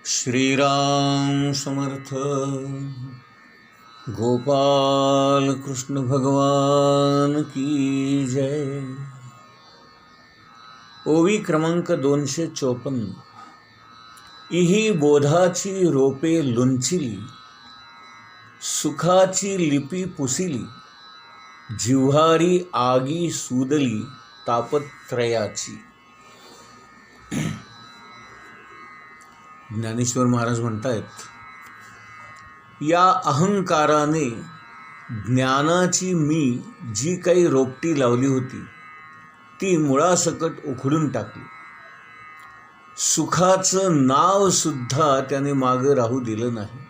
श्रीराम समर्थ. गोपाल कृष्ण भगवान की जय. ओवी क्रमांक 254. इही बोधाची रोपे लुंचिली, सुखाची लिपी पुसिली, जिव्हारी आगी सुदली तापत्रयाची. ज्ञानेश्वर महाराज म्हणतायत, या अहंकाराने ज्ञानाची मी जी काही रोपटी लावली होती ती मुळासकट उखडून टाकली. सुखाचं नाव सुद्धा त्याने मागं राहू दिलं नाही.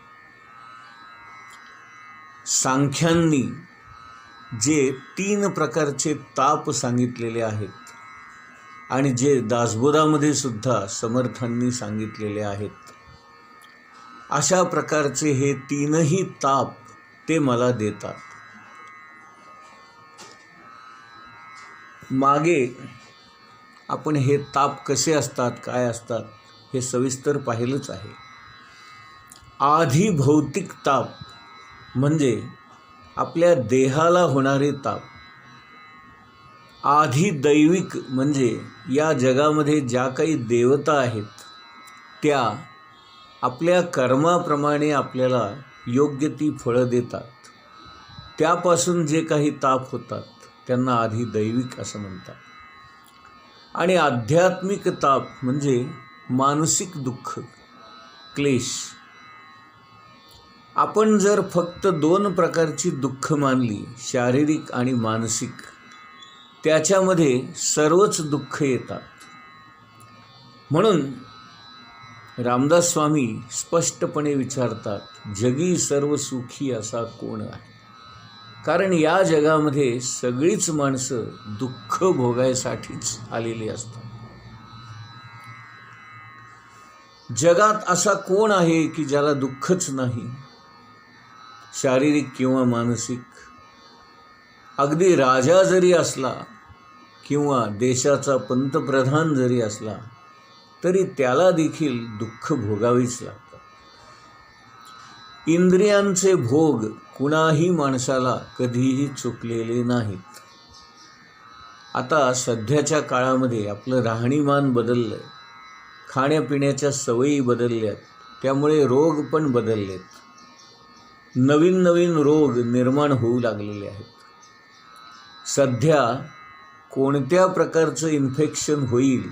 सांख्यांनी जे 3 प्रकारचे ताप सांगितलेले आहेत आणि जे दासबोधामध्ये सुद्धा समर्थांनी सांगितलेले आहेत, अशा प्रकारचे हे 3ही ताप ते मला देतात. मागे आपण हे ताप कसे असतात, काय असतात हे सविस्तर पाहिलंच आहे. आधी भौतिक ताप म्हणजे आपल्या देहाला होणारे ताप. आधी दैविक म्हणजे या जगामध्ये ज्या काही देवता आहेत त्या आपल्या कर्माप्रमाणे आपल्याला योग्य ती फळं देतात. त्यापासून जे काही ताप होतात त्यांना आधी दैविक असं म्हणतात. आणि आध्यात्मिक ताप म्हणजे मानसिक दुःख, क्लेश. आपण जर फक्त 2 प्रकारची दुःख मानली, शारीरिक आणि मानसिक, त्याच्यामध्ये सर्वच दुःख येतात. म्हणून रामदास स्वामी स्पष्टपणे विचारतात, जगी सर्व सुखी असा कोण आहे? कारण या जगामध्ये सगळीच माणसं दुःख भोगायसाठीच आलेली असतात. जगात असा कोण आहे की ज्याला दुःखच नाही, शारीरिक किंवा मानसिक? अगदी राजा जरी असला किंवा देशाचा पंतप्रधान जरी असला तरी त्याला देखील दुःख भोगावीच लागतात. इंद्रियांचे भोग कुणाही माणसाला कधीही चुकलेले नाहीत. आता सध्याच्या काळामध्ये आपलं राहणीमान बदललं आहे, खाण्यापिण्याच्या सवयी बदलल्यात, त्यामुळे रोग पण बदललेत. नवीन नवीन रोग निर्माण होऊ लागलेले आहेत. सध्या कोणत्या प्रकारचं इन्फेक्शन होईल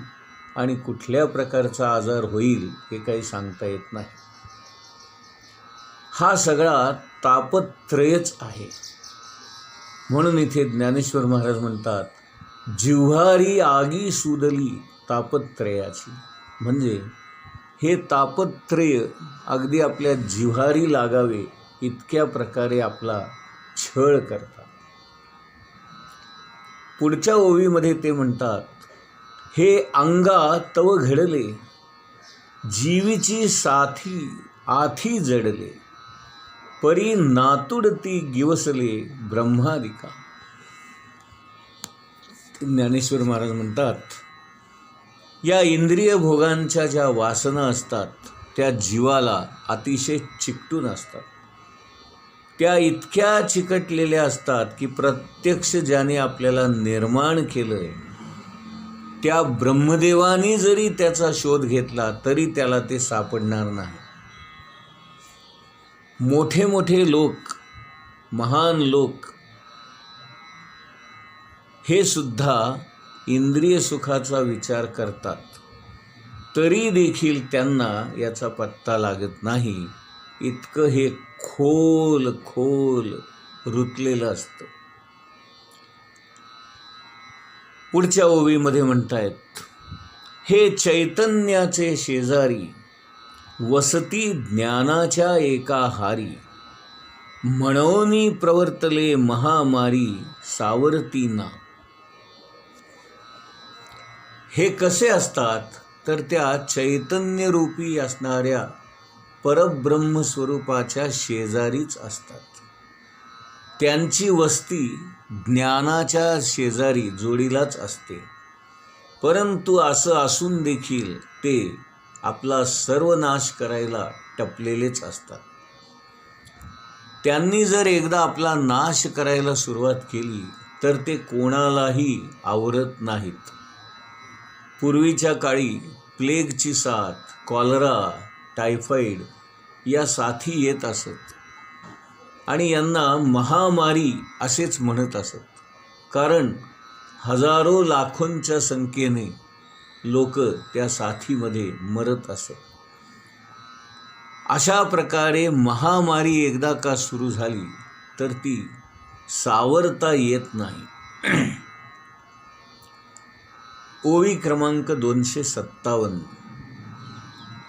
आणि कुठल्या प्रकारचा आजार होईल हे काही सांगता येत नाही. हा सगळा तापत्रयच आहे. म्हणून इथे ज्ञानेश्वर महाराज म्हणतात, जिव्हारी आगी सुदली तापत्रयाची. म्हणजे हे तापत्रय अगदी आपल्या जिव्हारी लागावे इतक्या प्रकारे आपला छळ करतात. पुढच्या ओवीमध्ये ते म्हणतात, हे अंगा तव घडले, जीवीची साथी आथी जडले, परी नातुडती गिवसले ब्रह्मादिका. ज्ञानेश्वर महाराज म्हणतात, या इंद्रिय भोगांच्या ज्या वासना असतात त्या जीवाला अतिशय चिकटून असतात. त्या इतक्या चिकटलेल्या असतात की प्रत्यक्ष ज्याने आपल्याला निर्माण केलंय त्या ब्रह्मदेवानी जरी त्याचा शोध घेतला तरी त्याला ते सापडणार नाही. मोठे मोठे लोक, महान लोक हे सुद्धा इंद्रिय सुखाचा विचार करतात, तरी देखील त्यांना याचा पत्ता लागत नाही. इतकं हे खोल खोल रुतलेलं असतं. पुढच्या ओवीमध्ये म्हणतायत, हे चैतन्याचे शेजारी वसती ज्ञानाच्या एका हारी, म्हणोनी प्रवर्तले महामारी सावरती ना. हे कसे असतात तर त्या चैतन्यरूपी असणाऱ्या परब्रह्म स्वरूपाच्या शेजारीच असतात. त्यांची वस्ती ज्ञानाच्या शेजारी जोडीलाच असते. परंतु असं असून देखील ते आपला सर्वनाश करायला टपलेलेच असतात. त्यांनी जर एकदा आपला नाश करायला सुरुवात केली तर ते कोणालाही आवरत नाहीत. पूर्वीच्या काळी प्लेगची साथ, कॉलरा, टायफॉइड या साथी येत असत आणि यांना महामारी असेच म्हणत असत, कारण हजारो लाखोंच्या संख्येने लोक त्या साथीमध्ये मरत असत. अशा प्रकारे महामारी एकदा का सुरू झाली तर ती सावरता येत नाही. ओवी क्रमांक 257.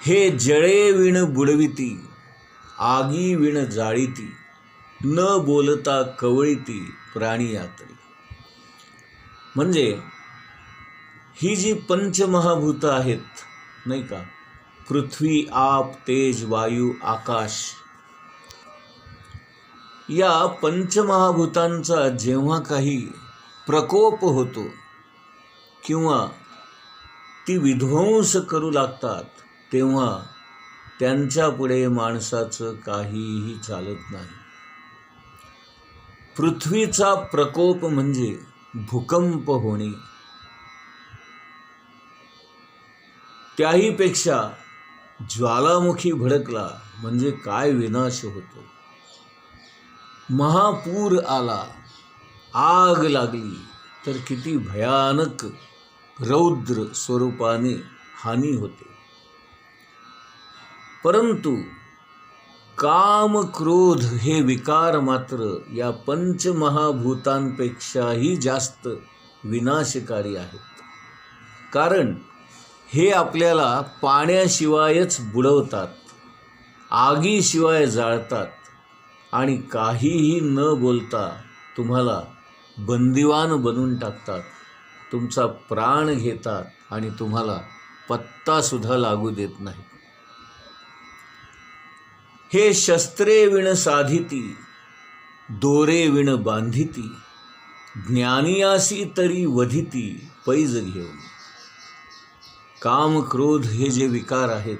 हे जळे विण बुडविती, आगी विण जाळीती, न बोलता कवळीती प्राणी यात्री. म्हणजे ही जी पंचमहाभूत आहेत नाही का, पृथ्वी, आप, तेज, वायू, आकाश, या पंचमहाभूतांचा जेव्हा काही प्रकोप होतो किंवा ती विध्वंस करू लागतात तेव्हा त्यांच्यापुढे माणसाचं काहीही चालत नाही. पृथ्वीचा प्रकोप म्हणजे भूकंप होणे, त्याहीपेक्षा ज्वालामुखी भडकला म्हणजे काय विनाश होतो. महापूर आला, आग लागली तर किती भयानक रौद्र स्वरूपाने हानी होते. परंतु काम, क्रोध हे विकार मात्र या पंचमहाभूतांपेक्षाही जास्त विनाशकारी आहेत. कारण हे आपल्याला पाण्याशिवायच बुडवतात, आगीशिवाय जाळतात आणि काहीही न बोलता तुम्हाला बंदिवान बनवून टाकतात, तुमचा प्राण घेतात आणि तुम्हाला पत्तासुद्धा लागू देत नाही. हे शस्त्रे विण साधिती, दोरे विण बांधिती, ज्ञानियासी तरी वधिती पैज घेऊन. काम, क्रोध हे जे विकार आहेत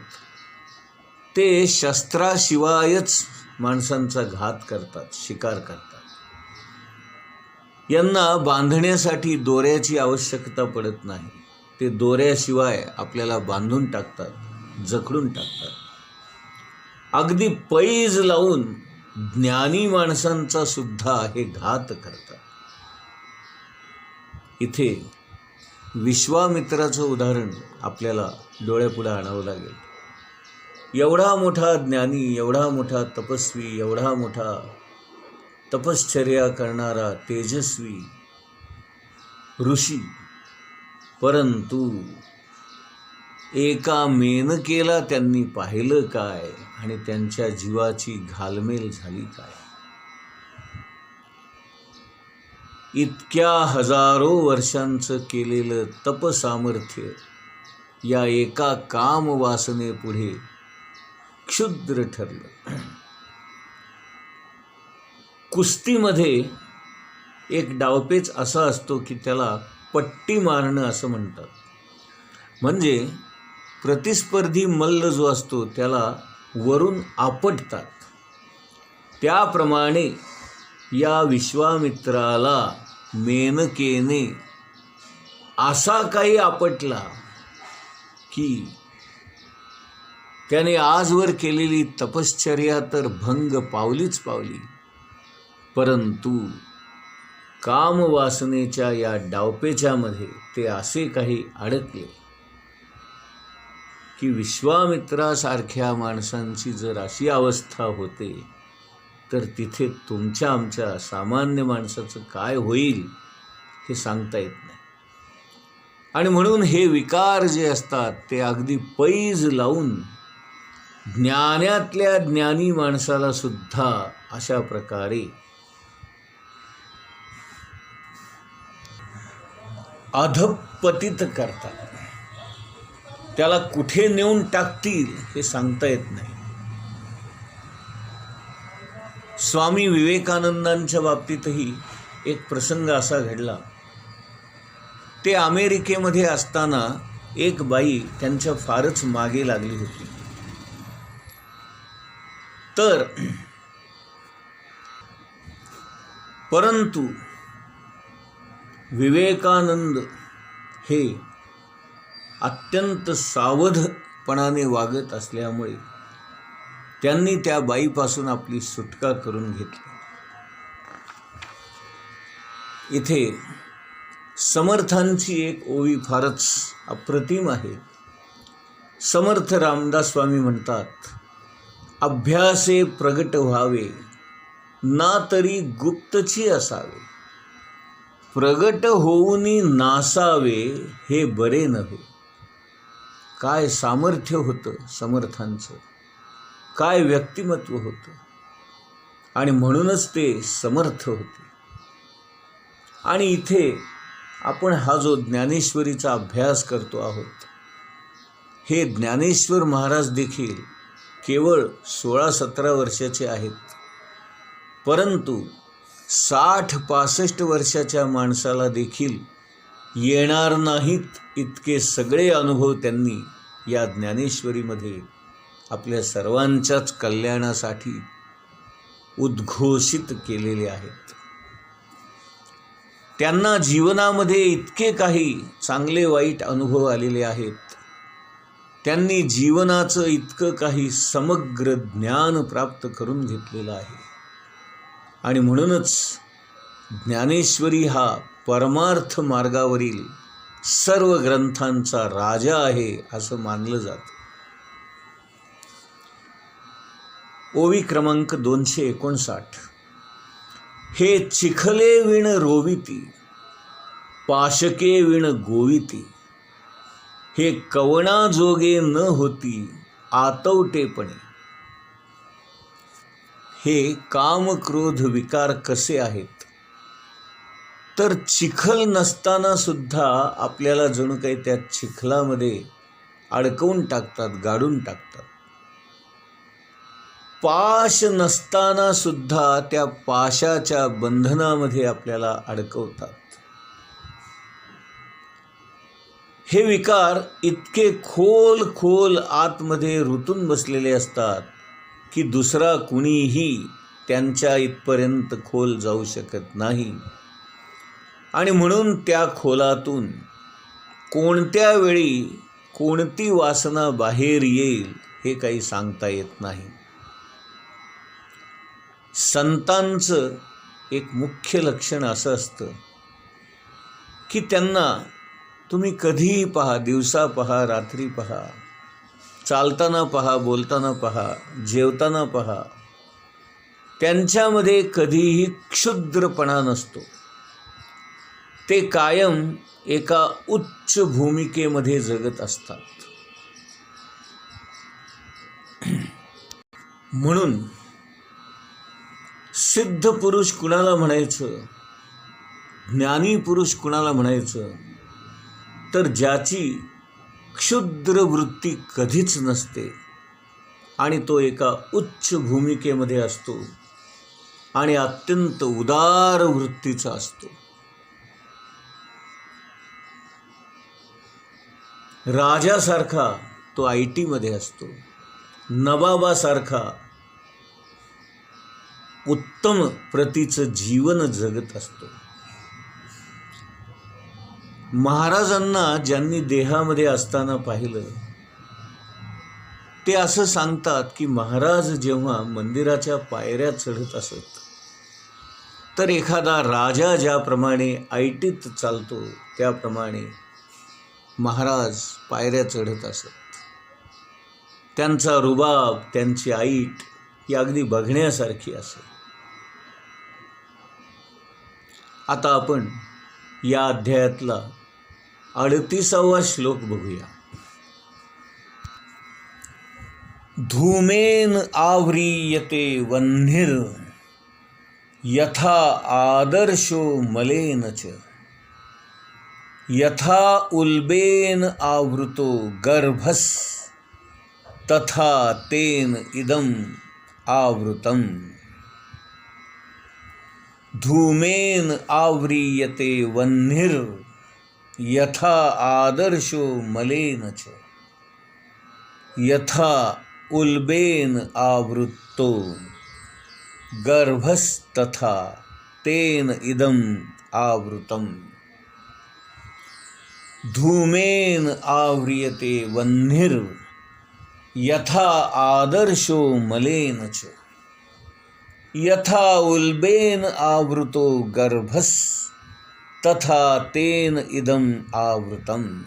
ते शस्त्राशिवायच माणसांचा घात करतात, शिकार करतात. यांना बांधण्यासाठी दोऱ्याची आवश्यकता पडत नाही. ते दोऱ्याशिवाय आपल्याला बांधून टाकतात, जखडून टाकतात. अगदी पैज लावून ज्ञानी माणसांचा सुद्धा हे घात करतात. इथे विश्वामित्राचं उदाहरण आपल्याला डोळ्यापुढे आणावं लागेल. एवढा मोठा ज्ञानी, एवढा मोठा तपस्वी, एवढा मोठा तपश्चर्या करणारा तेजस्वी ऋषी, परंतु एका मेनकेला त्यांनी पाहिलं काय आणि त्यांच्या जीवाची घालमेल झाली काय. इतक्या हजारो वर्षांचं केलेलं तपसामर्थ्य या एका काम वासनेपुढे क्षुद्र ठरलं. कुस्तीमध्ये एक डावपेच असा असतो की त्याला पट्टी मारणं असं म्हणतात. म्हणजे प्रतिस्पर्धी मल्ल जो असतो त्याला वरून आपटतात. त्याप्रमाणे या विश्वामित्राला मेनकेने असा काही आपटला की त्याने आजवर केलेली तपश्चर्या तर भंग पावलीच पावली, परंतु कामवासनेच्या या डावपेच्यामध्ये ते असे काही अडकले की विश्वामित्रासारख्या माणसांची जर अशी अवस्था होते तर तिथे तुमच्या आमच्या सामान्य माणसाचं काय होईल हे सांगता येत नाही. आणि म्हणून हे विकार जे असतात ते अगदी पैज लावून ज्ञानातल्या ज्ञानी माणसाला सुद्धा अशा प्रकारे अधपतित करतात. त्याला कुठे नेऊन टाकतील हे सांगता येत नाही. स्वामी विवेकानंदांच्या बाबतीतही एक प्रसंग असा घडला. ते अमेरिकेमध्ये असताना एक बाई त्यांच्या फारच मागे लागली होती. तर परंतु विवेकानंद हे अत्यंत सावधपणाने वागत असल्यामुळे त्यांनी त्या बाईपासून आपली सुटका करून घेतली. इथे समर्थांची एक ओवी फारच अप्रतिम आहे. समर्थ रामदास स्वामी म्हणतात, अभ्यासे प्रगट व्हावे ना तरी गुप्तची असावे, प्रगट होऊनी नासावे हे बरे नव्हे. काय सामर्थ्य होतं समर्थांचं, काय व्यक्तिमत्व होतं, आणि म्हणूनच ते समर्थ होते. आणि इथे आपण हा जो ज्ञानेश्वरीचा अभ्यास करतो आहोत, हे ज्ञानेश्वर महाराज देखील केवळ 16-17 वर्षाचे आहेत. परंतु 60-65 वर्षाच्या माणसाला देखील येणार नाहीत इतके सगळे अनुभव त्यांनी या ज्ञानेश्वरीमध्ये आपल्या सर्वांच्याच कल्याणासाठी उद्घोषित केलेले आहेत. त्यांना जीवनामध्ये इतके काही चांगले वाईट अनुभव आलेले आहेत. त्यांनी जीवनाचं इतकं काही समग्र ज्ञान प्राप्त करून घेतलेलं आहे. आणि म्हणूनच ज्ञानेश्वरी हा परमार्थ मार्गावरील सर्व ग्रंथांचा राजा आहे असं मानलं जातं. ओवी क्रमांक 259. हे चिखले विण रोविती, पाशके विण गोविती, हे कवणा जोगे न होती आतवटेपणे. हे काम क्रोध विकार कसे आहेत, तर चिखल नसताना सुद्धा आपल्याला जणू काही त्या चिखलामध्ये अडकवून टाकतात, गाडून टाकतात. पाश नसताना सुद्धा त्या पाशाच्या बंधनामध्ये आपल्याला अडकवतात. हे विकार इतके खोल खोल आतमध्ये रुतून बसलेले असतात की दुसरा कुणीही त्यांच्या इथपर्यंत खोल जाऊ शकत नाही. आणि म्हणून त्या खोलातून कोणत्या वेळी कोणती वासना बाहेर येईल हे काही सांगता येत नाही. संतांचं एक मुख्य लक्षण असं असतं की त्यांना तुम्ही कधीही पहा, दिवसा पहा, रात्री पहा, चालताना पहा, बोलताना पहा, जेवताना पहा, त्यांच्यामध्ये कधीही क्षुद्रपणा नसतो. ते कायम एका उच्च भूमिकेमध्ये जगत असतात. म्हणून सिद्ध पुरुष कुणाला म्हणायचं, ज्ञानी पुरुष कुणाला म्हणायचं, तर ज्याची क्षुद्र वृत्ती कधीच नसते आणि तो एका उच्च भूमिकेमध्ये असतो आणि अत्यंत उदार वृत्तीचा असतो. राजासारखा तो IT मध्ये असतो, नवाबासारखा उत्तम प्रतीचं जीवन जगत असतो. महाराजांना ज्यांनी देहामध्ये असताना पाहिलं ते असं सांगतात की महाराज जेव्हा मंदिराच्या पायऱ्या चढत असत तर एखादा राजा ज्याप्रमाणे ऐटीत चालतो त्याप्रमाणे महाराज पायऱ्या चढत असत. त्यांचा रुबाब, त्यांची ऐट ही अगदी बघण्यासारखी असे. आता आपण या अध्यायातला 38वा श्लोक बघूया. धूमेन आव्रियते वह्निर यथा आदर्शो मलेन च, यथा उल्बेन आवृतो गर्भस तथा तेन इदम आवृतम. धूमेन आव्रियते वह्निर यथा आदर्शो मलेन च यथा उल्बेन आवृत्तो गर्भस्तथा तेन इदम आवृतम धूमेन आव्रियते वह्निर् यथा आदर्शो मलेन च यथा उल्बेन आवृतो गर्भस तथा तेन इदम आवृतम.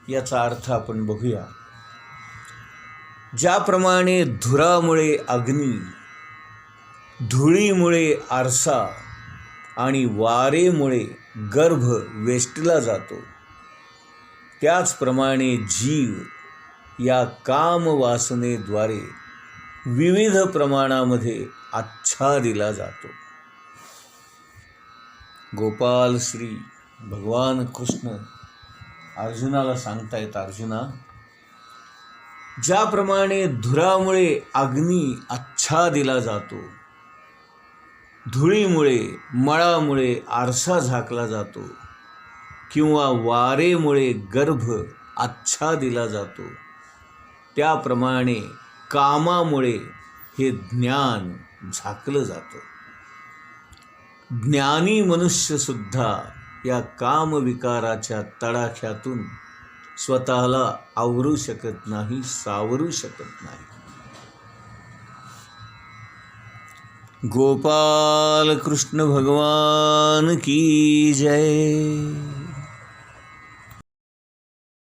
याचा अर्थ आपण बघूया. ज्याप्रमाणे धुरामुळे अग्नी, धुळीमुळे आरसा आणि वारेमुळे गर्भ वेष्टला जातो, त्याचप्रमाणे जीव या कामवासनेद्वारे विविध प्रमाणामध्ये आच्छादिला जातो. गोपाल श्री भगवान कृष्ण अर्जुनाला सांगतायत, अर्जुना, ज्याप्रमाणे धुरामुळे अग्नी आच्छादिला जातो, धुळीमुळे मळामुळे आरसा झाकला जातो किंवा वारेमुळे गर्भ आच्छादिला जातो, त्याप्रमाणे कामामुळे हे ज्ञान झाकलं जातं. ज्ञानी मनुष्यसुद्धा या कामविकाराच्या तडाख्यातून स्वतःला आवरू शकत नाही, सावरू शकत नाही. गोपाल कृष्ण भगवान की जय.